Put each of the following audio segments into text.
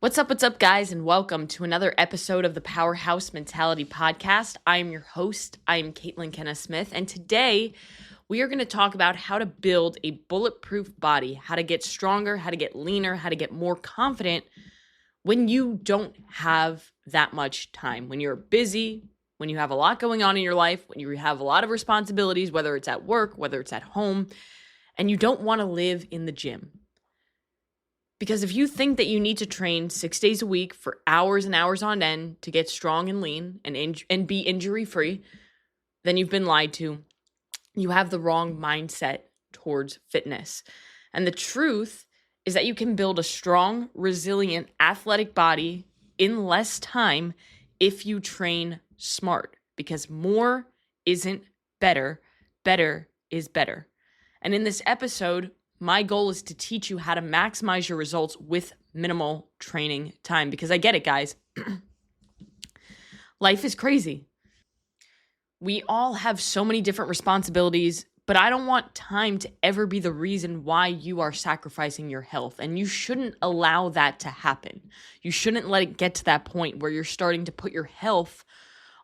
What's up, guys, and welcome to another episode of the Powerhouse Mentality podcast. I am your host. I am Caitlin Kenna-Smith, and today we are going to talk about how to build a bulletproof body, how to get stronger, how to get leaner, how to get more confident when you don't have that much time, when you're busy, when you have a lot going on in your life, when you have a lot of responsibilities, whether it's at work, whether it's at home, and you don't want to live in the gym. Because if you think that you need to train 6 days a week for hours and hours on end to get strong and lean and be injury-free, then you've been lied to. You have the wrong mindset towards fitness. And the truth is that you can build a strong, resilient, athletic body in less time if you train smart. Because more isn't better. Better is better. And in this episode, my goal is to teach you how to maximize your results with minimal training time. Because I get it, guys. Life is crazy. We all have so many different responsibilities, but I don't want time to ever be the reason why you are sacrificing your health. And you shouldn't allow that to happen. You shouldn't let it get to that point where you're starting to put your health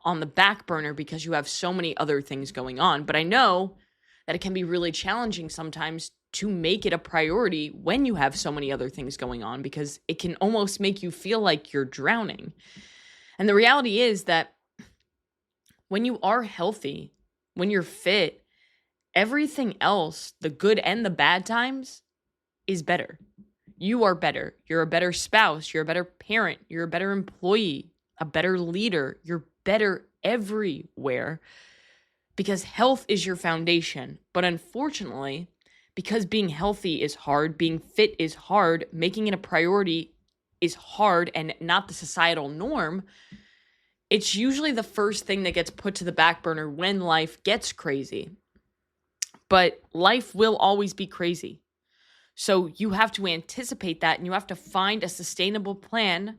on the back burner because you have so many other things going on. But I know that it can be really challenging sometimes to make it a priority when you have so many other things going on, because it can almost make you feel like you're drowning. And the reality is that when you are healthy, when you're fit, everything else, the good and the bad times, is better. You are better. You're a better spouse. You're a better parent. You're a better employee, a better leader. You're better everywhere because health is your foundation. But unfortunately, because being healthy is hard, being fit is hard, making it a priority is hard and not the societal norm, it's usually the first thing that gets put to the back burner when life gets crazy. But life will always be crazy. So you have to anticipate that, and you have to find a sustainable plan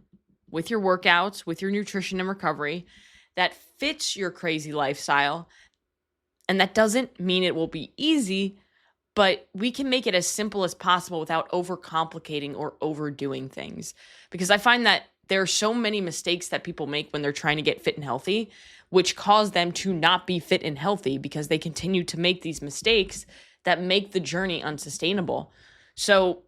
with your workouts, with your nutrition and recovery that fits your crazy lifestyle. And that doesn't mean it will be easy, but we can make it as simple as possible without overcomplicating or overdoing things. Because I find that there are so many mistakes that people make when they're trying to get fit and healthy, which cause them to not be fit and healthy because they continue to make these mistakes that make the journey unsustainable. So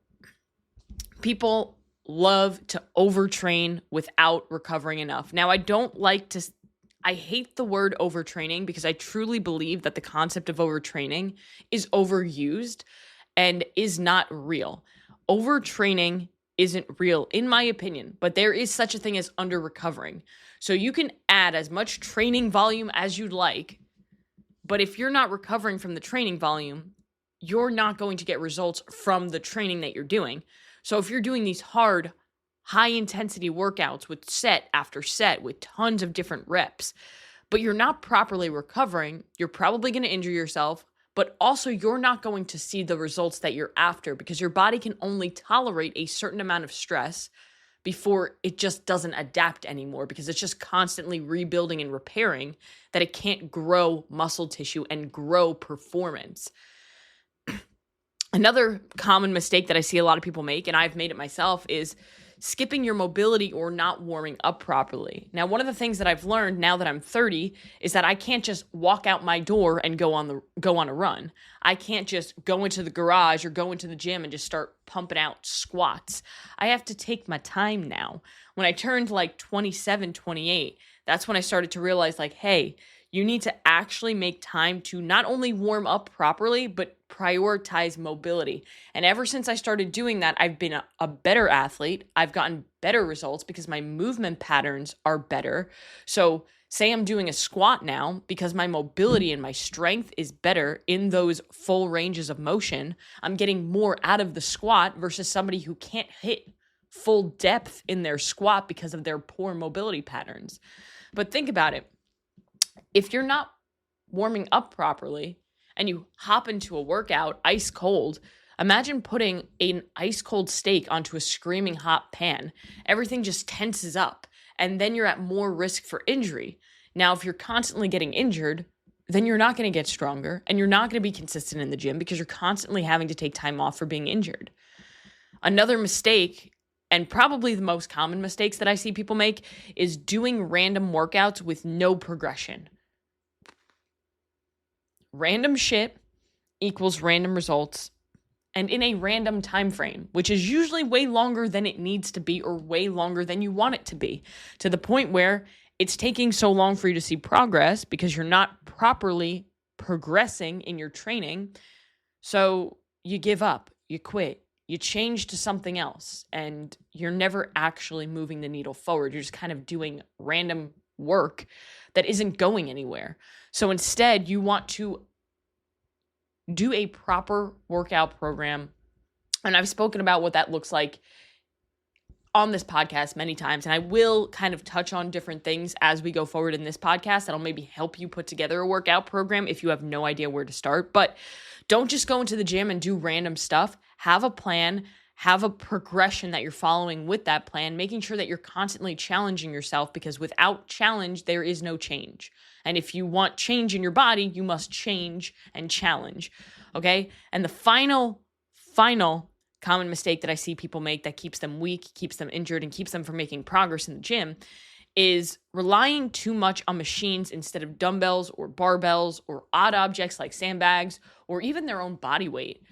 people love to overtrain without recovering enough. Now, I hate the word overtraining because I truly believe that the concept of overtraining is overused and is not real. Overtraining isn't real, in my opinion, but there is such a thing as under-recovering. So you can add as much training volume as you'd like, but if you're not recovering from the training volume, you're not going to get results from the training that you're doing. So if you're doing these hard, high-intensity workouts with set after set with tons of different reps, but you're not properly recovering, you're probably going to injure yourself, but also you're not going to see the results that you're after because your body can only tolerate a certain amount of stress before it just doesn't adapt anymore because it's just constantly rebuilding and repairing that it can't grow muscle tissue and grow performance. Another common mistake that I see a lot of people make, and I've made it myself, is skipping your mobility or not warming up properly. Now, one of the things that I've learned now that I'm 30 is that I can't just walk out my door and go on a run. I can't just go into the garage or go into the gym and just start pumping out squats. I have to take my time now. When I turned like 27, 28, that's when I started to realize like, hey, you need to actually make time to not only warm up properly, but prioritize mobility. And ever since I started doing that, I've been a better athlete. I've gotten better results because my movement patterns are better. So say I'm doing a squat now because my mobility and my strength is better in those full ranges of motion. I'm getting more out of the squat versus somebody who can't hit full depth in their squat because of their poor mobility patterns. But think about it. If you're not warming up properly and you hop into a workout ice cold, imagine putting an ice cold steak onto a screaming hot pan. Everything just tenses up and then you're at more risk for injury. Now, if you're constantly getting injured, then you're not going to get stronger and you're not going to be consistent in the gym because you're constantly having to take time off for being injured. Another mistake and probably the most common mistakes that I see people make is doing random workouts with no progression. Random shit equals random results, and in a random time frame, which is usually way longer than it needs to be or way longer than you want it to be, to the point where it's taking so long for you to see progress because you're not properly progressing in your training. So you give up, you quit, you change to something else, and you're never actually moving the needle forward. You're just kind of doing random work that isn't going anywhere. So instead, you want to do a proper workout program. And I've spoken about what that looks like on this podcast many times. And I will kind of touch on different things as we go forward in this podcast that'll maybe help you put together a workout program if you have no idea where to start. But don't just go into the gym and do random stuff. Have a plan, have a progression that you're following with that plan, making sure that you're constantly challenging yourself, because without challenge, there is no change. And if you want change in your body, you must change and challenge, okay? And the final common mistake that I see people make that keeps them weak, keeps them injured, and keeps them from making progress in the gym is relying too much on machines instead of dumbbells or barbells or odd objects like sandbags or even their own body weight.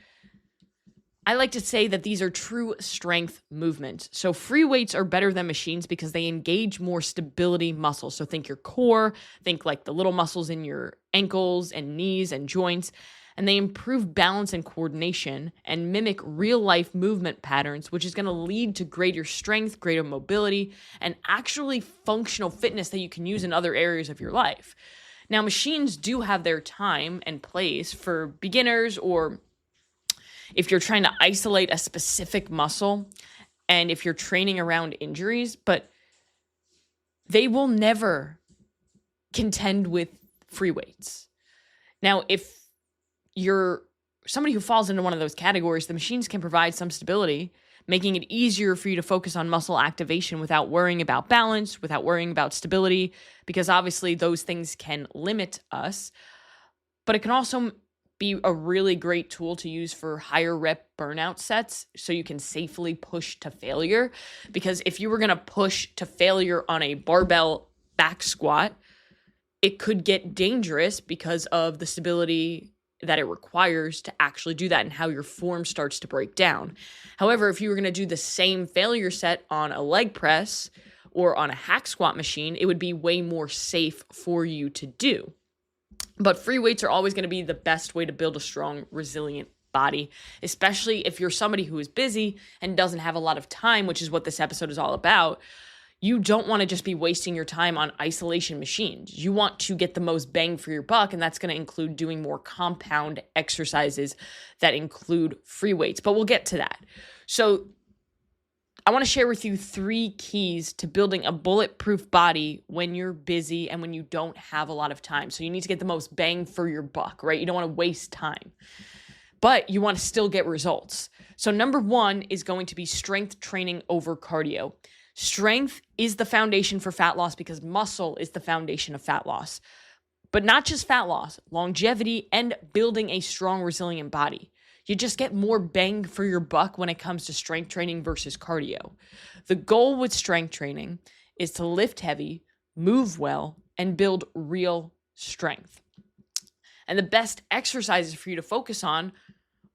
I like to say that these are true strength movements. So free weights are better than machines because they engage more stability muscles. So think your core, think like the little muscles in your ankles and knees and joints, and they improve balance and coordination and mimic real life movement patterns, which is going to lead to greater strength, greater mobility, and actually functional fitness that you can use in other areas of your life. Now, machines do have their time and place for beginners, or if you're trying to isolate a specific muscle and if you're training around injuries, but they will never contend with free weights. Now, if you're somebody who falls into one of those categories, the machines can provide some stability, making it easier for you to focus on muscle activation without worrying about balance, without worrying about stability, because obviously those things can limit us. But it can also be a really great tool to use for higher rep burnout sets so you can safely push to failure. Because if you were going to push to failure on a barbell back squat, it could get dangerous because of the stability that it requires to actually do that and how your form starts to break down. However, if you were going to do the same failure set on a leg press or on a hack squat machine, it would be way more safe for you to do. But free weights are always going to be the best way to build a strong, resilient body, especially if you're somebody who is busy and doesn't have a lot of time, which is what this episode is all about. You don't want to just be wasting your time on isolation machines. You want to get the most bang for your buck, and that's going to include doing more compound exercises that include free weights. But we'll get to that. So I want to share with you 3 keys to building a bulletproof body when you're busy and when you don't have a lot of time. So you need to get the most bang for your buck, right? You don't want to waste time, but you want to still get results. So number 1 is going to be strength training over cardio. Strength is the foundation for fat loss because muscle is the foundation of fat loss. But not just fat loss, longevity and building a strong, resilient body. You just get more bang for your buck when it comes to strength training versus cardio. The goal with strength training is to lift heavy, move well, and build real strength. And the best exercises for you to focus on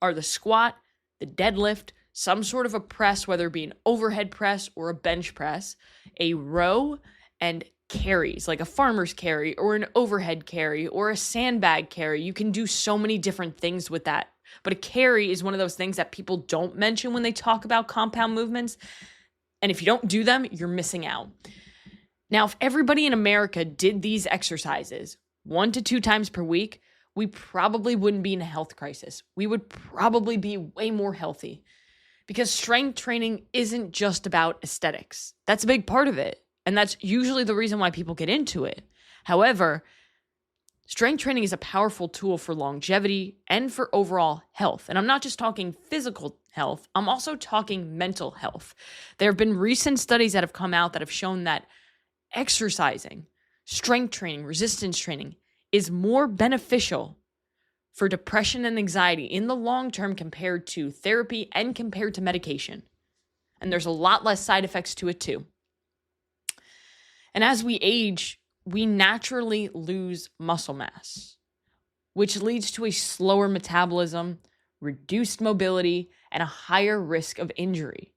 are the squat, the deadlift, some sort of a press, whether it be an overhead press or a bench press, a row, and carries, like a farmer's carry or an overhead carry or a sandbag carry. You can do so many different things with that. But a carry is one of those things that people don't mention when they talk about compound movements. And if you don't do them, you're missing out. Now, if everybody in America did these exercises 1 to 2 times per week, we probably wouldn't be in a health crisis. We would probably be way more healthy. Because strength training isn't just about aesthetics. That's a big part of it. And that's usually the reason why people get into it. However, strength training is a powerful tool for longevity and for overall health. And I'm not just talking physical health, I'm also talking mental health. There have been recent studies that have come out that have shown that exercising, strength training, resistance training is more beneficial for depression and anxiety in the long term compared to therapy and compared to medication. And there's a lot less side effects to it too. And as we age, we naturally lose muscle mass, which leads to a slower metabolism, reduced mobility, and a higher risk of injury.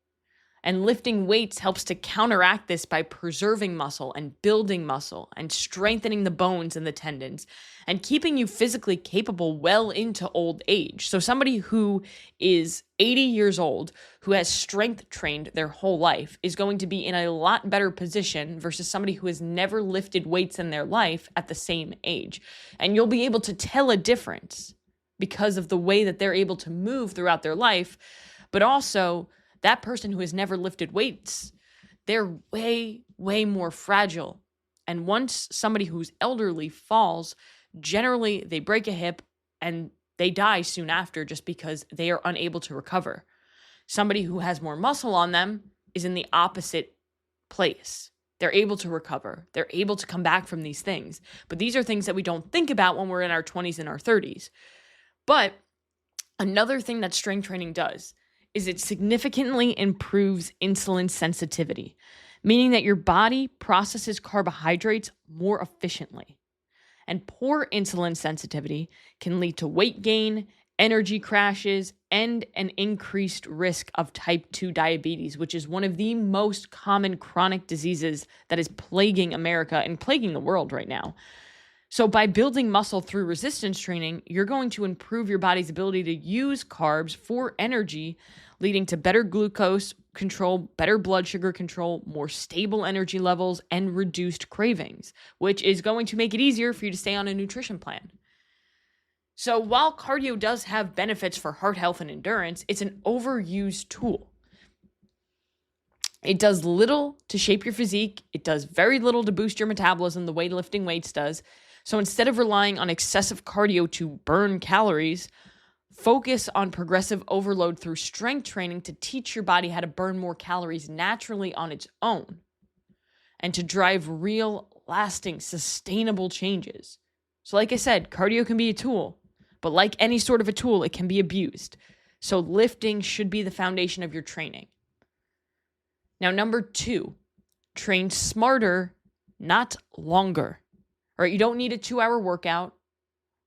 And lifting weights helps to counteract this by preserving muscle and building muscle and strengthening the bones and the tendons and keeping you physically capable well into old age. So somebody who is 80 years old, who has strength trained their whole life, is going to be in a lot better position versus somebody who has never lifted weights in their life at the same age. And you'll be able to tell a difference because of the way that they're able to move throughout their life, but also that person who has never lifted weights, they're way, way more fragile. And once somebody who's elderly falls, generally they break a hip and they die soon after just because they are unable to recover. Somebody who has more muscle on them is in the opposite place. They're able to recover. They're able to come back from these things. But these are things that we don't think about when we're in our 20s and our 30s. But another thing that strength training does is it significantly improves insulin sensitivity, meaning that your body processes carbohydrates more efficiently. And poor insulin sensitivity can lead to weight gain, energy crashes, and an increased risk of type 2 diabetes, which is one of the most common chronic diseases that is plaguing America and plaguing the world right now. So by building muscle through resistance training, you're going to improve your body's ability to use carbs for energy, leading to better glucose control, better blood sugar control, more stable energy levels, and reduced cravings, which is going to make it easier for you to stay on a nutrition plan. So while cardio does have benefits for heart health and endurance, it's an overused tool. It does little to shape your physique. It does very little to boost your metabolism the way lifting weights does. So instead of relying on excessive cardio to burn calories, focus on progressive overload through strength training to teach your body how to burn more calories naturally on its own and to drive real, lasting, sustainable changes. So like I said, cardio can be a tool, but like any sort of a tool, it can be abused. So lifting should be the foundation of your training. Now, number 2, train smarter, not longer. Right? You don't need a 2-hour workout.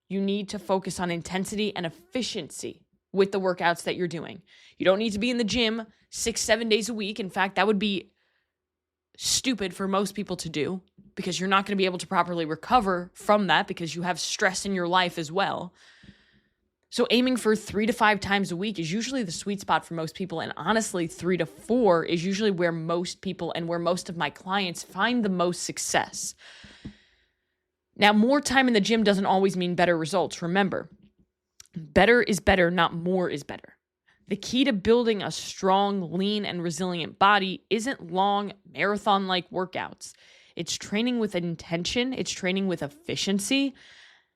You need to focus on intensity and efficiency with the workouts that you're doing. You don't need to be in the gym 6-7 days a week. In fact, that would be stupid for most people to do because you're not going to be able to properly recover from that because you have stress in your life as well. So aiming for 3 to 5 times a week is usually the sweet spot for most people. And honestly, 3 to 4 is usually where most people and where most of my clients find the most success. Now, more time in the gym doesn't always mean better results. Remember, better is better, not more is better. The key to building a strong, lean, and resilient body isn't long, marathon-like workouts. It's training with intention. It's training with efficiency.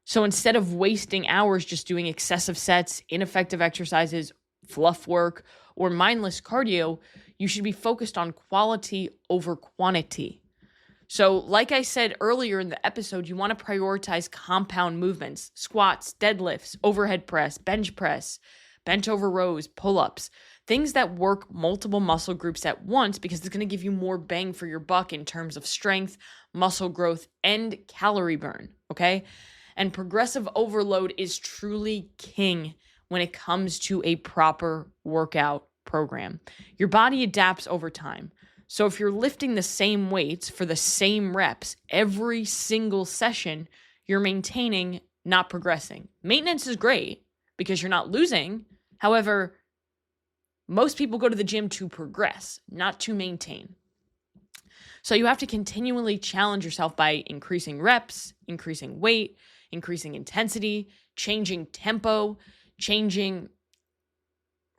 So instead of wasting hours just doing excessive sets, ineffective exercises, fluff work, or mindless cardio, you should be focused on quality over quantity. So like I said earlier in the episode, you want to prioritize compound movements, squats, deadlifts, overhead press, bench over rows, pull-ups, things that work multiple muscle groups at once because it's going to give you more bang for your buck in terms of strength, muscle growth, and calorie burn, okay? And progressive overload is truly king when it comes to a proper workout program. Your body adapts over time. So if you're lifting the same weights for the same reps every single session, you're maintaining, not progressing. Maintenance is great because you're not losing. However, most people go to the gym to progress, not to maintain. So you have to continually challenge yourself by increasing reps, increasing weight, increasing intensity, changing tempo, changing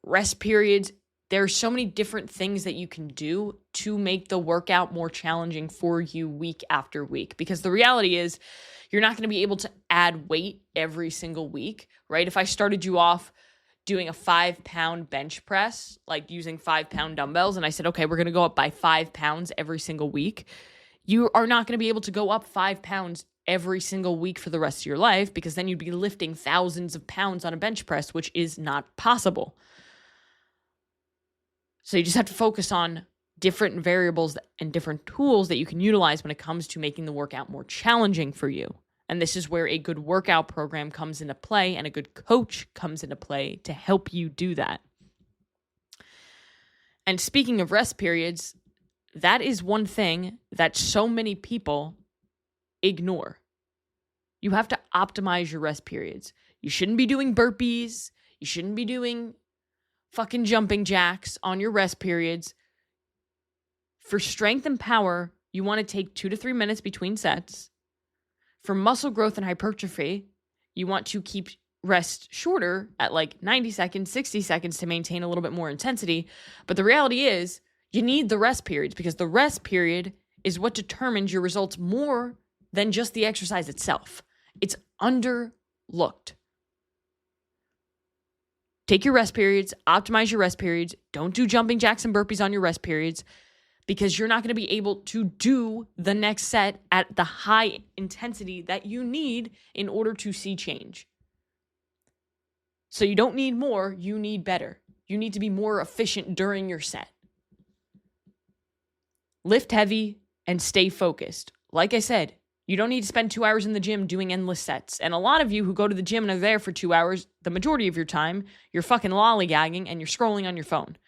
rest periods. There are so many different things that you can do to make the workout more challenging for you week after week. Because the reality is you're not going to be able to add weight every single week, right? If I started you off doing a 5-pound bench press, like using 5-pound dumbbells, and I said, okay, we're going to go up by 5 pounds every single week, you are not going to be able to go up 5 pounds every single week for the rest of your life because then you'd be lifting thousands of pounds on a bench press, which is not possible. So you just have to focus on different variables and different tools that you can utilize when it comes to making the workout more challenging for you. And this is where a good workout program comes into play and a good coach comes into play to help you do that. And speaking of rest periods, that is one thing that so many people ignore. You have to optimize your rest periods. You shouldn't be doing burpees. You shouldn't be doing fucking jumping jacks on your rest periods. For strength and power, you want to take 2 to 3 minutes between sets. For muscle growth and hypertrophy, you want to keep rest shorter at like 90 seconds, 60 seconds to maintain a little bit more intensity. But the reality is you need the rest periods because the rest period is what determines your results more than just the exercise itself. It's underlooked. Take your rest periods, optimize your rest periods. Don't do jumping jacks and burpees on your rest periods because you're not going to be able to do the next set at the high intensity that you need in order to see change. So you don't need more, you need better. You need to be more efficient during your set. Lift heavy and stay focused. Like I said, you don't need to spend 2 hours in the gym doing endless sets. And a lot of you who go to the gym and are there for 2 hours, the majority of your time, you're fucking lollygagging and you're scrolling on your phone.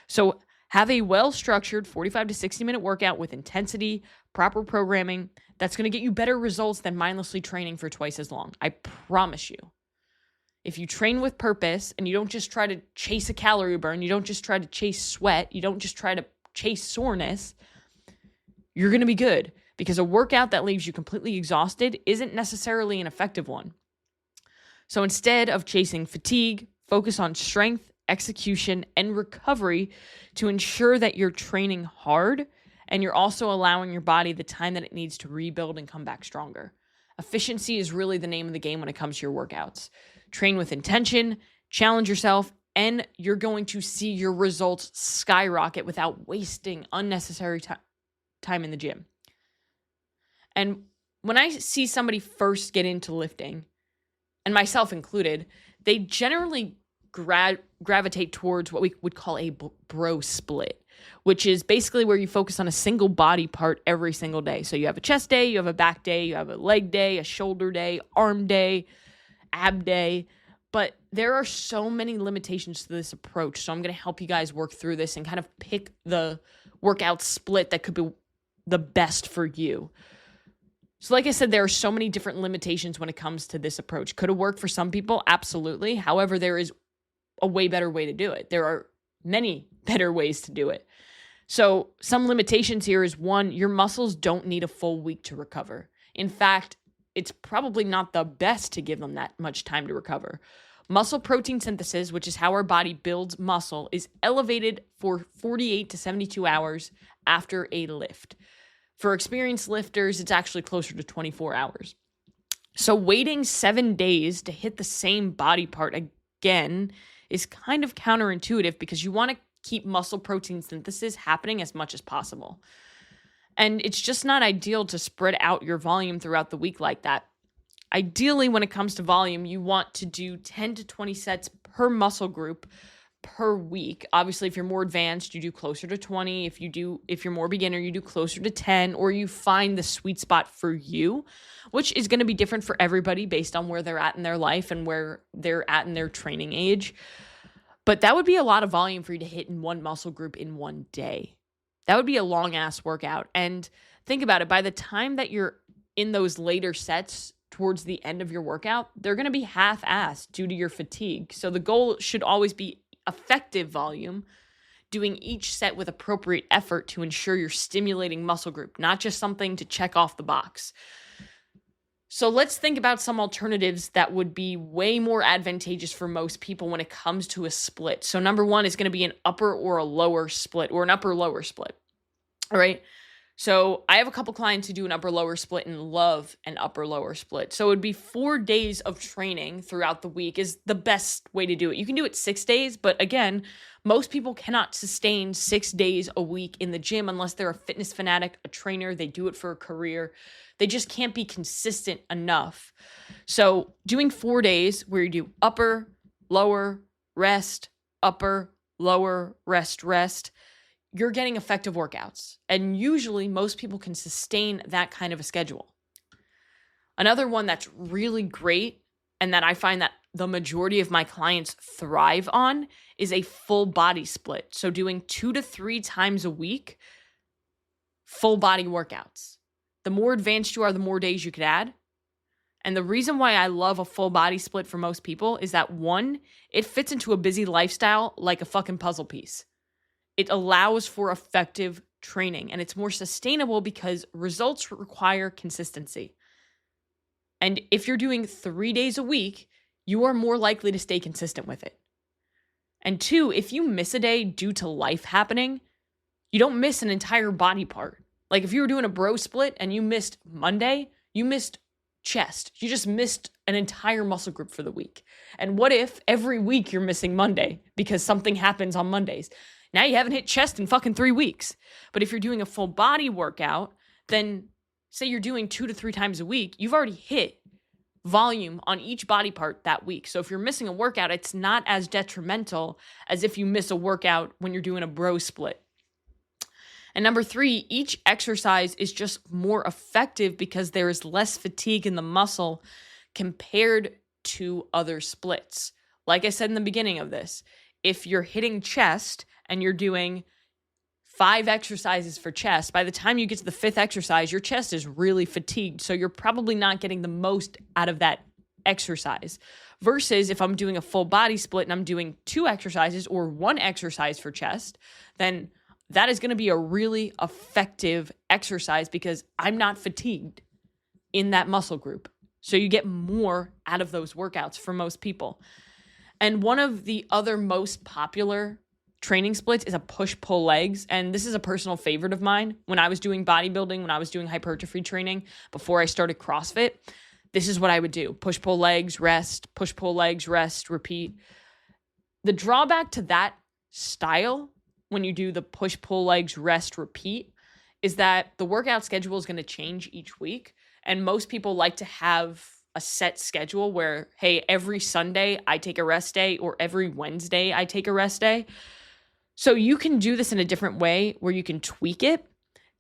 So have a well-structured 45 to 60-minute workout with intensity, proper programming that's going to get you better results than mindlessly training for twice as long. I promise you. If you train with purpose and you don't just try to chase a calorie burn, you don't just try to chase sweat, you don't just try to chase soreness, you're going to be good because a workout that leaves you completely exhausted isn't necessarily an effective one. So instead of chasing fatigue, focus on strength, execution, and recovery to ensure that you're training hard and you're also allowing your body the time that it needs to rebuild and come back stronger. Efficiency is really the name of the game when it comes to your workouts. Train with intention, challenge yourself, and you're going to see your results skyrocket without wasting unnecessary time in the gym. And when I see somebody first get into lifting, and myself included, they generally gravitate towards what we would call a bro split, which is basically where you focus on a single body part every single day. So you have a chest day, you have a back day, you have a leg day, a shoulder day, arm day, ab day. But there are so many limitations to this approach. So I'm going to help you guys work through this and kind of pick the workout split that could be the best for you. So like I said, there are so many different limitations when it comes to this approach. Could it work for some people? Absolutely. However, there is a way better way to do it. There are many better ways to do it. So some limitations here is one, your muscles don't need a full week to recover. In fact, it's probably not the best to give them that much time to recover. Muscle protein synthesis, which is how our body builds muscle, is elevated for 48 to 72 hours after a lift. For experienced lifters, it's actually closer to 24 hours. So waiting 7 days to hit the same body part again is kind of counterintuitive because you want to keep muscle protein synthesis happening as much as possible. And it's just not ideal to spread out your volume throughout the week like that. Ideally, when it comes to volume, you want to do 10 to 20 sets per muscle group per week. Obviously, if you're more advanced, you do closer to 20. If you're more beginner, you do closer to 10, or you find the sweet spot for you, which is going to be different for everybody based on where they're at in their life and where they're at in their training age. But that would be a lot of volume for you to hit in one muscle group in one day. That would be a long ass workout. And think about it, by the time that you're in those later sets towards the end of your workout, they're going to be half-assed due to your fatigue. So the goal should always be effective volume, doing each set with appropriate effort to ensure you're stimulating muscle group, not just something to check off the box. So let's think about some alternatives that would be way more advantageous for most people when it comes to a split. So number one is going to be an upper or a lower split, or an upper-lower split. All right. So I have a couple clients who do an upper-lower split and love an upper-lower split. So it would be 4 days of training throughout the week is the best way to do it. You can do it 6 days, but again, most people cannot sustain 6 days a week in the gym unless they're a fitness fanatic, a trainer, they do it for a career. They just can't be consistent enough. So doing 4 days where you do upper, lower, rest, upper, lower, rest, rest, you're getting effective workouts. And usually most people can sustain that kind of a schedule. Another one that's really great and that I find that the majority of my clients thrive on is a full body split. So doing 2 to 3 times a week, full body workouts. The more advanced you are, the more days you could add. And the reason why I love a full body split for most people is that, one, it fits into a busy lifestyle like a fucking puzzle piece. It allows for effective training, and it's more sustainable because results require consistency. And if you're doing 3 days a week, you are more likely to stay consistent with it. And two, if you miss a day due to life happening, you don't miss an entire body part. Like if you were doing a bro split and you missed Monday, you missed chest. You just missed an entire muscle group for the week. And what if every week you're missing Monday because something happens on Mondays? Now you haven't hit chest in fucking 3 weeks. But if you're doing a full body workout, then say you're doing 2 to 3 times a week, you've already hit volume on each body part that week. So if you're missing a workout, it's not as detrimental as if you miss a workout when you're doing a bro split. And number 3, each exercise is just more effective because there is less fatigue in the muscle compared to other splits. Like I said in the beginning of this, if you're hitting chest and you're doing 5 exercises for chest, by the time you get to the 5th exercise, your chest is really fatigued. So you're probably not getting the most out of that exercise. Versus if I'm doing a full body split and I'm doing 2 exercises or 1 exercise for chest, then that is going to be a really effective exercise because I'm not fatigued in that muscle group. So you get more out of those workouts for most people. And one of the other most popular training splits is a push-pull legs. And this is a personal favorite of mine. When I was doing bodybuilding, when I was doing hypertrophy training, before I started CrossFit, this is what I would do. Push-pull legs, rest, push-pull legs, rest, repeat. The drawback to that style, when you do the push-pull legs, rest, repeat, is that the workout schedule is going to change each week. And most people like to have a set schedule where, hey, every Sunday I take a rest day or every Wednesday I take a rest day. So you can do this in a different way where you can tweak it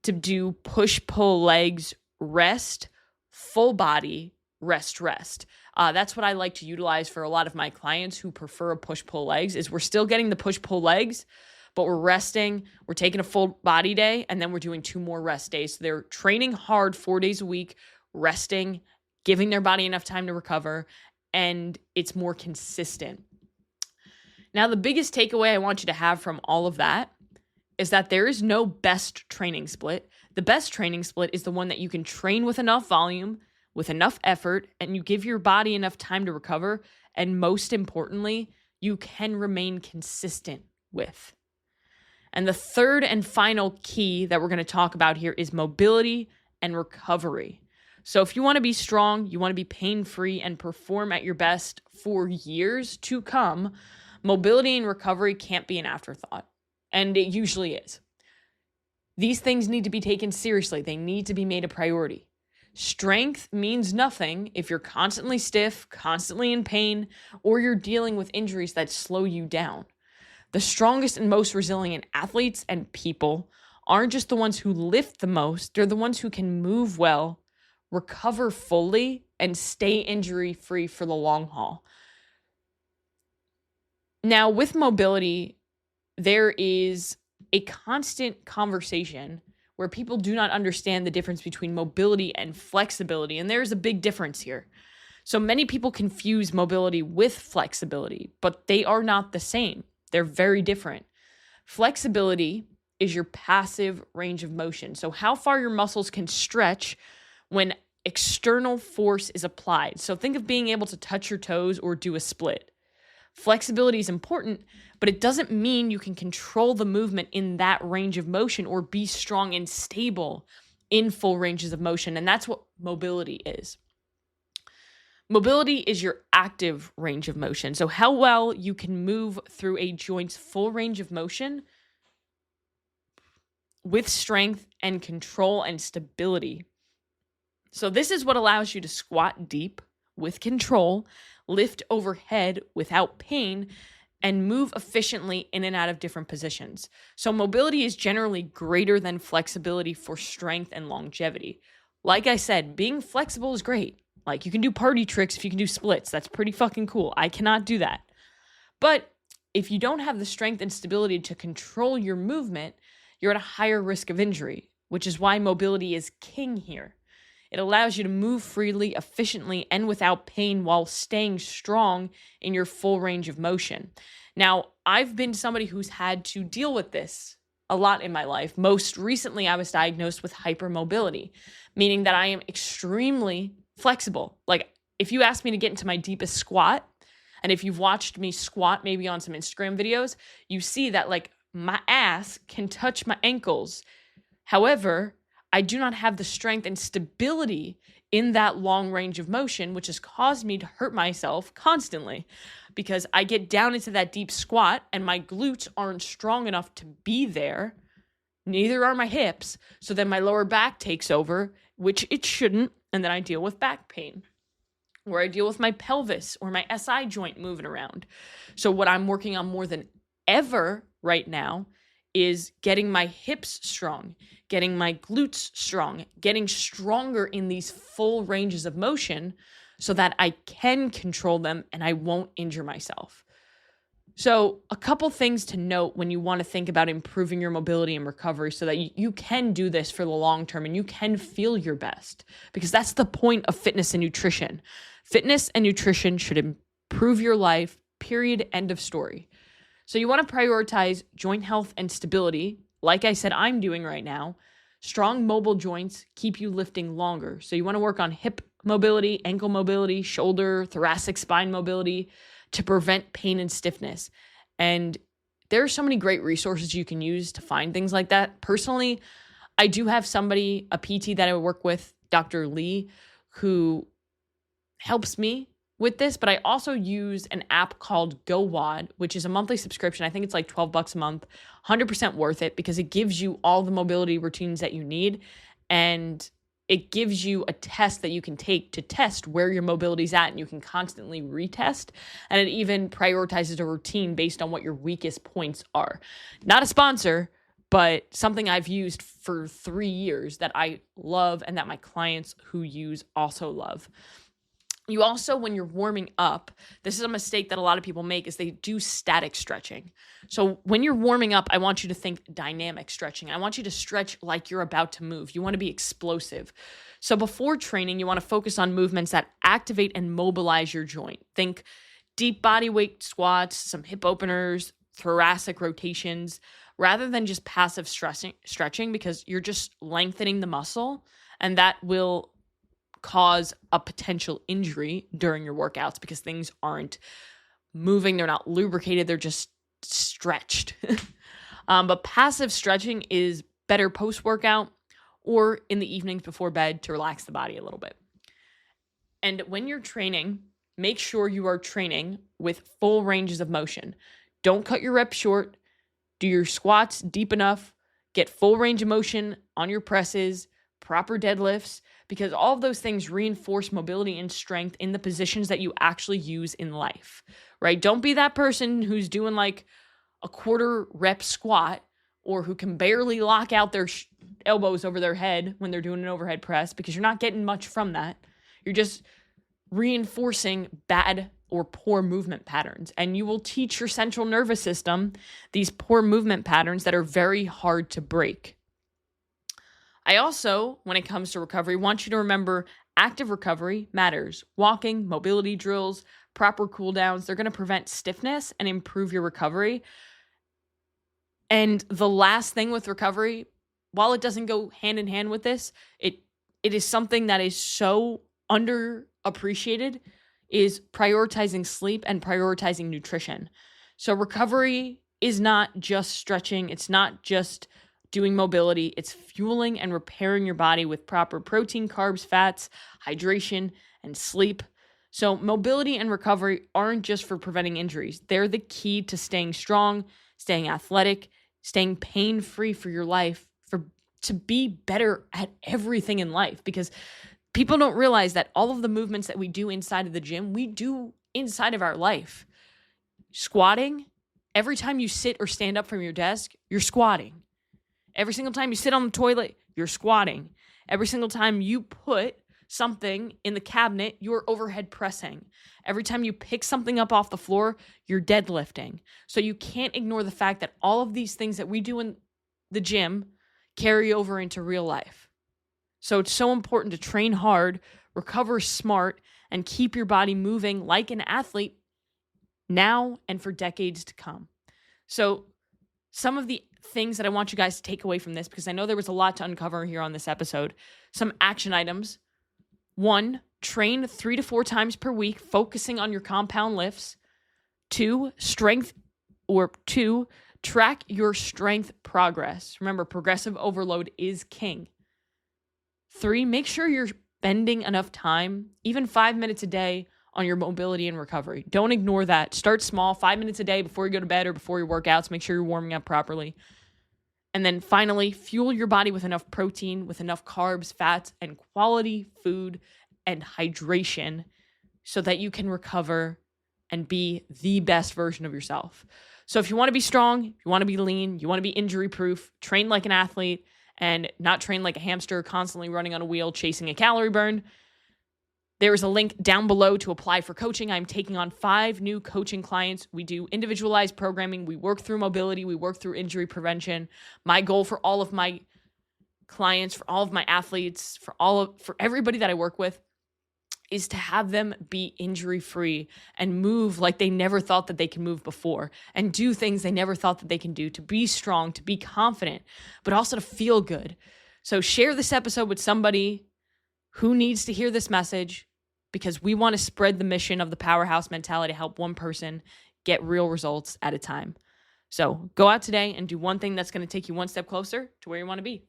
to do push-pull legs, rest, full body, rest, rest. That's what I like to utilize for a lot of my clients who prefer a push-pull legs is we're still getting the push-pull legs, but we're resting, we're taking a full body day, and then we're doing 2 more rest days. So they're training hard 4 days a week, resting, giving their body enough time to recover, and it's more consistent. Now, the biggest takeaway I want you to have from all of that is that there is no best training split. The best training split is the one that you can train with enough volume, with enough effort, and you give your body enough time to recover, and most importantly, you can remain consistent with. And the third and final key that we're going to talk about here is mobility and recovery. So if you want to be strong, you want to be pain-free and perform at your best for years to come, mobility and recovery can't be an afterthought. And it usually is. These things need to be taken seriously. They need to be made a priority. Strength means nothing if you're constantly stiff, constantly in pain, or you're dealing with injuries that slow you down. The strongest and most resilient athletes and people aren't just the ones who lift the most, they're the ones who can move well, recover fully, and stay injury-free for the long haul. Now, with mobility, there is a constant conversation where people do not understand the difference between mobility and flexibility, and there's a big difference here. So many people confuse mobility with flexibility, but they are not the same. They're very different. Flexibility is your passive range of motion. So how far your muscles can stretch when external force is applied. So think of being able to touch your toes or do a split. Flexibility is important, but it doesn't mean you can control the movement in that range of motion or be strong and stable in full ranges of motion. And that's what mobility is. Mobility is your active range of motion. So how well you can move through a joint's full range of motion with strength and control and stability. So this is what allows you to squat deep with control, lift overhead without pain, and move efficiently in and out of different positions. So mobility is generally greater than flexibility for strength and longevity. Like I said, being flexible is great. Like, you can do party tricks if you can do splits. That's pretty fucking cool. I cannot do that. But if you don't have the strength and stability to control your movement, you're at a higher risk of injury, which is why mobility is king here. It allows you to move freely, efficiently, and without pain while staying strong in your full range of motion. Now, I've been somebody who's had to deal with this a lot in my life. Most recently, I was diagnosed with hypermobility, meaning that I am extremely flexible. Like, if you ask me to get into my deepest squat, and if you've watched me squat maybe on some Instagram videos, you see that like my ass can touch my ankles. However, I do not have the strength and stability in that long range of motion, which has caused me to hurt myself constantly because I get down into that deep squat and my glutes aren't strong enough to be there. Neither are my hips. So then my lower back takes over, which it shouldn't. And then I deal with back pain, or I deal with my pelvis or my SI joint moving around. So what I'm working on more than ever right now is getting my hips strong, getting my glutes strong, getting stronger in these full ranges of motion so that I can control them and I won't injure myself. So a couple things to note when you want to think about improving your mobility and recovery so that you can do this for the long term and you can feel your best, because that's the point of fitness and nutrition. Fitness and nutrition should improve your life, period, end of story. So you want to prioritize joint health and stability, like I said I'm doing right now. Strong mobile joints keep you lifting longer. So you want to work on hip mobility, ankle mobility, shoulder, thoracic spine mobility to prevent pain and stiffness. And there are so many great resources you can use to find things like that. Personally, I do have somebody, a PT that I work with, Dr. Lee, who helps me with this, but I also use an app called GoWOD, which is a monthly subscription. I think it's like $12 a month, 100% worth it because it gives you all the mobility routines that you need. And it gives you a test that you can take to test where your mobility is at, and you can constantly retest. And it even prioritizes a routine based on what your weakest points are. Not a sponsor, but something I've used for 3 years that I love and that my clients who use also love. You also, when you're warming up, this is a mistake that a lot of people make, is they do static stretching. So when you're warming up, I want you to think dynamic stretching. I want you to stretch like you're about to move. You want to be explosive. So before training, you want to focus on movements that activate and mobilize your joint. Think deep body weight squats, some hip openers, thoracic rotations, rather than just passive stretching, because you're just lengthening the muscle, and that will cause a potential injury during your workouts because things aren't moving, they're not lubricated, they're just stretched. But passive stretching is better post-workout or in the evenings before bed to relax the body a little bit. And when you're training, make sure you are training with full ranges of motion. Don't cut your reps short. Do your squats deep enough. Get full range of motion on your presses, proper deadlifts, because all of those things reinforce mobility and strength in the positions that you actually use in life, right? Don't be that person who's doing like a quarter rep squat or who can barely lock out their elbows over their head when they're doing an overhead press, because you're not getting much from that. You're just reinforcing bad or poor movement patterns, and you will teach your central nervous system these poor movement patterns that are very hard to break. I also, when it comes to recovery, want you to remember active recovery matters. Walking, mobility drills, proper cool downs, they're going to prevent stiffness and improve your recovery. And the last thing with recovery, while it doesn't go hand in hand with this, it is something that is so underappreciated, is prioritizing sleep and prioritizing nutrition. So recovery is not just stretching. It's not just doing mobility. It's fueling and repairing your body with proper protein, carbs, fats, hydration, and sleep. So mobility and recovery aren't just for preventing injuries. They're the key to staying strong, staying athletic, staying pain-free for your life, to be better at everything in life. Because people don't realize that all of the movements that we do inside of the gym, we do inside of our life. Squatting, every time you sit or stand up from your desk, you're squatting. Every single time you sit on the toilet, you're squatting. Every single time you put something in the cabinet, you're overhead pressing. Every time you pick something up off the floor, you're deadlifting. So you can't ignore the fact that all of these things that we do in the gym carry over into real life. So it's so important to train hard, recover smart, and keep your body moving like an athlete now and for decades to come. So some of the things that I want you guys to take away from this, because I know there was a lot to uncover here on this episode, some action items. 1, train 3 to 4 times per week, focusing on your compound lifts. 2, track your strength progress. Remember, progressive overload is king. 3, make sure you're spending enough time, even 5 minutes a day, on your mobility and recovery. Don't ignore that. Start small, 5 minutes a day before you go to bed or before your workouts. Make sure you're warming up properly. And then finally, fuel your body with enough protein, with enough carbs, fats, and quality food and hydration so that you can recover and be the best version of yourself. So if you want to be strong, you want to be lean, you want to be injury-proof, train like an athlete and not train like a hamster constantly running on a wheel chasing a calorie burn, there is a link down below to apply for coaching. I'm taking on 5 new coaching clients. We do individualized programming. We work through mobility. We work through injury prevention. My goal for all of my clients, for all of my athletes, for everybody that I work with is to have them be injury-free and move like they never thought that they can move before and do things they never thought that they can do, to be strong, to be confident, but also to feel good. So share this episode with somebody who needs to hear this message, because we want to spread the mission of the Powerhouse Mentality to help one person get real results at a time. So go out today and do one thing that's going to take you one step closer to where you want to be.